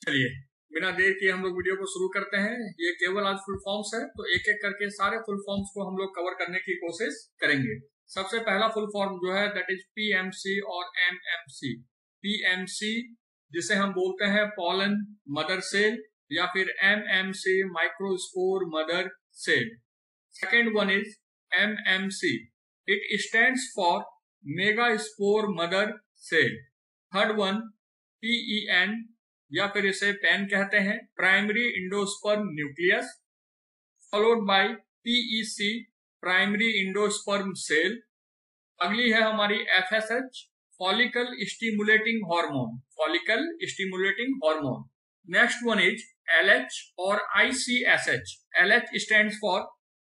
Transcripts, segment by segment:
चलिए बिना देर किए हम लोग वीडियो को शुरू करते हैं। ये केवल आज फुल फॉर्म्स है, तो एक एक करके सारे फुल फॉर्म्स को हम लोग कवर करने की कोशिश करेंगे। सबसे पहला फुल फॉर्म जो है दैट इज पीएमसी और एमएमसी। पीएमसी जिसे हम बोलते हैं पॉलन मदर सेल या फिर MMC microspore mother cell. Second one is MMC, it stands for megaspore mother cell. Third one PEN या फिर इसे पेन कहते हैं, primary endosperm nucleus, followed by PEC primary endosperm cell. अगली है हमारी FSH, follicle stimulating hormone, follicle stimulating hormone. Next one is LH और ICSH. LH stands for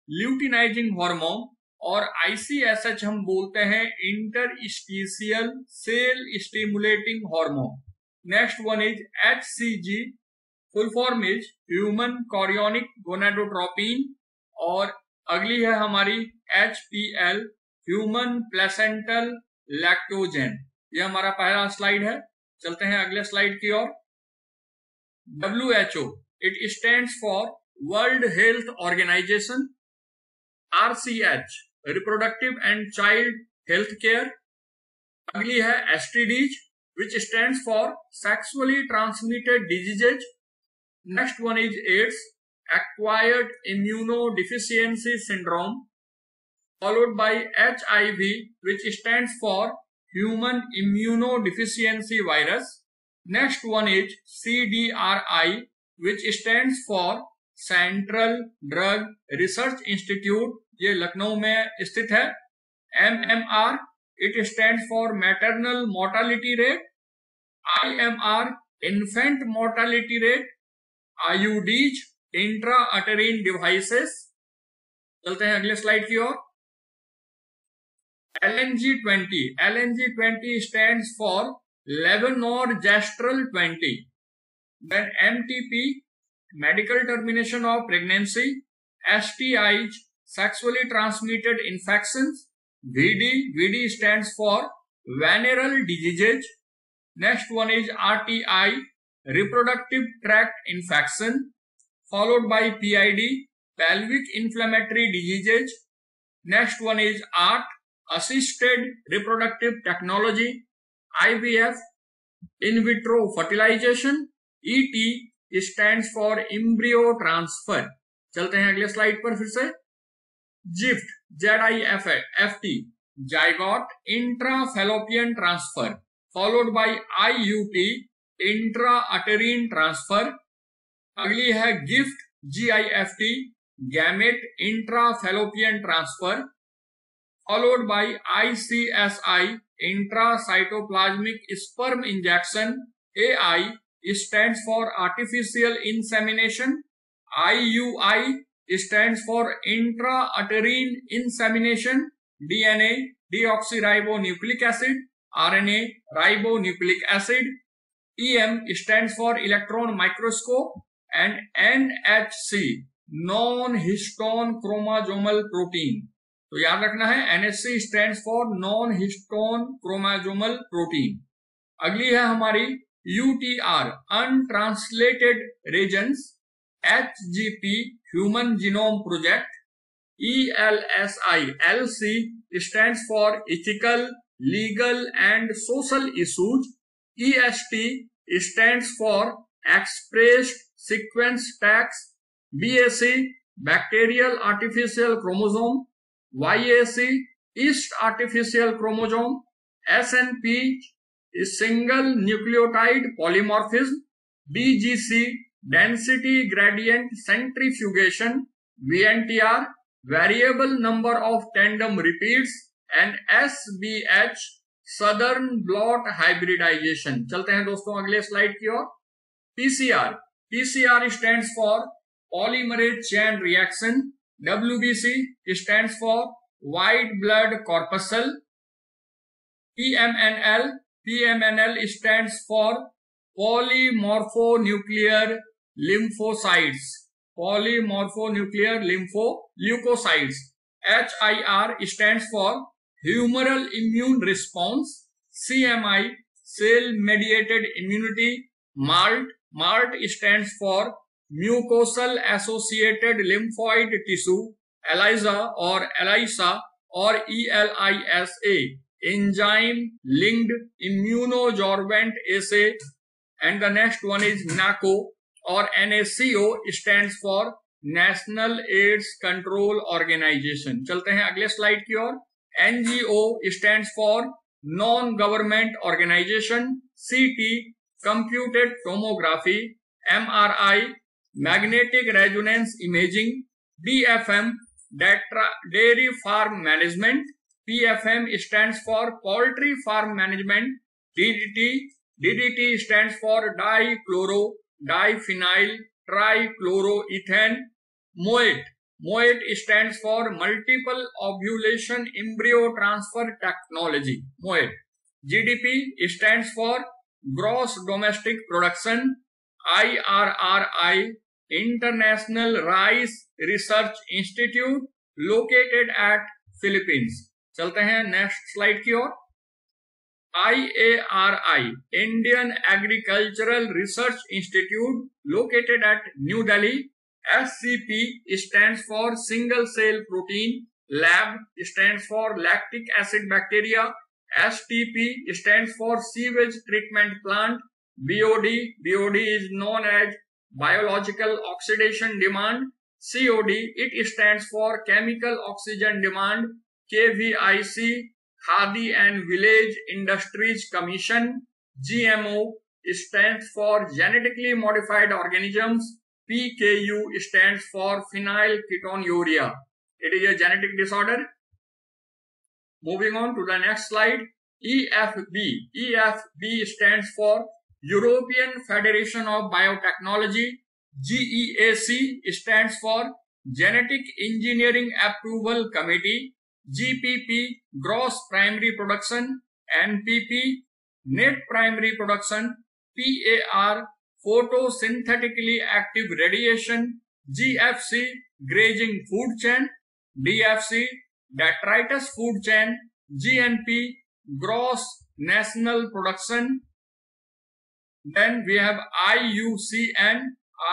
luteinising hormone और आईसीएसएच हम बोलते हैं interstitial cell stimulating hormone. Next one is HCG, full form is human chorionic gonadotropin. और अगली है हमारी HPL, human placental lactogen. ये हमारा पहला स्लाइड है। चलते हैं अगले स्लाइड की ओर। WHO, it stands for world health organization. RCH, reproductive and child health care. अगली है STDs, which stands for sexually transmitted diseases. Next one is AIDS, acquired immunodeficiency syndrome, followed by HIV, which stands for human immunodeficiency virus. Next one is CDRI, which stands for Central Drug Research Institute, ये लखनऊ में स्थित है। MMR, it stands for maternal mortality rate. IMR, infant mortality rate. IUDs, intrauterine devices. चलते हैं अगले slide की ओर। LNG20, LNG20 stands for Levonorgestrel 20. Then MTP, medical termination of pregnancy. STIs, sexually transmitted infections. VD stands for venereal diseases. Next one is RTI, reproductive tract infection, followed by PID, pelvic inflammatory diseases. Next one is ART, assisted reproductive technology. IVF, in vitro fertilization. ET stands for embryo transfer. चलते हैं अगले slide पर फिर से। GIFT, ZIFT, zygote intrafallopian transfer, followed by IUT, intrauterine transfer. अगली है GIFT, GIFT, gamete intrafallopian transfer, followed by ICSI, intracytoplasmic sperm injection. AI stands for artificial insemination. IUI stands for intrauterine insemination. DNA, deoxyribonucleic acid. RNA, ribonucleic acid. EM stands for electron microscope. And NHC, non-histone chromosomal protein. तो याद रखना है NHC stands for non-histone chromosomal protein. अगली है हमारी UTR, untranslated regions. HGP, Human Genome Project. ELSI, LC stands for ethical, legal and social issues. EST stands for expressed sequence tax. BAC, bacterial artificial chromosome. YAC, yeast artificial chromosome. SNP is single nucleotide polymorphism. BGC, density gradient centrifugation. VNTR, variable number of tandem repeats. And SBH, southern blot hybridization. चलते हैं दोस्तों अगले slide की ओर। PCR, PCR stands for polymerase chain reaction. WBC stands for white blood corpuscle. PMNL, PMNL stands for polymorphonuclear lymphocytes. Polymorphonuclear leukocytes. HIR stands for humoral immune response. CMI, cell mediated immunity. MALT, MART stands for mucosal associated lymphoid tissue, ELISA or ELISA, enzyme linked immunosorbent assay, and the next one is NACO or NACO stands for National AIDS Control Organization. चलते हैं अगले slide की ओर. NGO stands for Non Government Organization. CT Computed Tomography. MRI Magnetic Resonance Imaging. DFM Dairy Farm Management. PFM stands for Poultry Farm Management. DDT stands for dichloro diphenyl trichloroethane. MOET stands for Multiple Ovulation Embryo Transfer Technology. MOET. GDP stands for Gross Domestic Production. IRRI International Rice Research Institute located at Philippines. चलते हैं next slide की ओर. IARI Indian Agricultural Research Institute located at New Delhi. SCP stands for Single Cell Protein. Lab stands for Lactic Acid Bacteria. STP stands for Sewage Treatment Plant. BOD is known as Biological Oxidation Demand. COD, it stands for Chemical Oxygen Demand. KVIC, Khadi and Village Industries Commission. GMO stands for Genetically Modified Organisms. PKU stands for phenylketonuria. It is a genetic disorder. Moving on to the next slide. EFB stands for European Federation of Biotechnology. GEAC stands for Genetic Engineering Approval Committee. GPP Gross Primary Production. NPP Net Primary Production. PAR Photosynthetically Active Radiation. GFC Grazing Food Chain. DFC Detritus Food Chain. GNP Gross National Production. Then we have IUCN.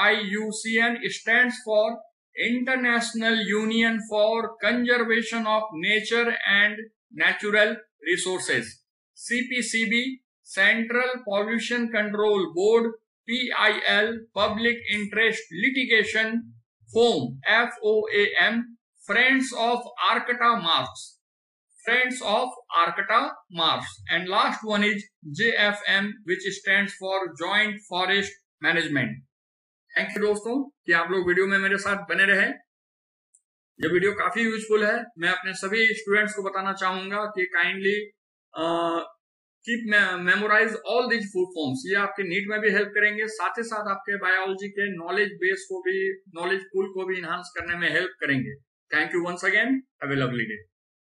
IUCN stands for International Union for Conservation of Nature and Natural Resources. CPCB Central Pollution Control Board. PIL Public Interest Litigation. FOAM FOAM Friends of Arcata Marks. Friends of Arcata Marks. And last one is JFM, which stands for Joint Forest Management. Thank you दोस्तों कि आप लोग video में मेरे साथ बने रहे. ये वीडियो काफी यूजफुल है. मैं अपने सभी स्टूडेंट्स को बताना चाहूंगा कि kindly keep memorize all these full forms. ये आपके नीट में भी हेल्प करेंगे, साथ ही साथ आपके बायोलॉजी के नॉलेज बेस को भी, नॉलेज पूल को भी इनहांस करने में हेल्प करेंगे. Thank you once again. Have a lovely day.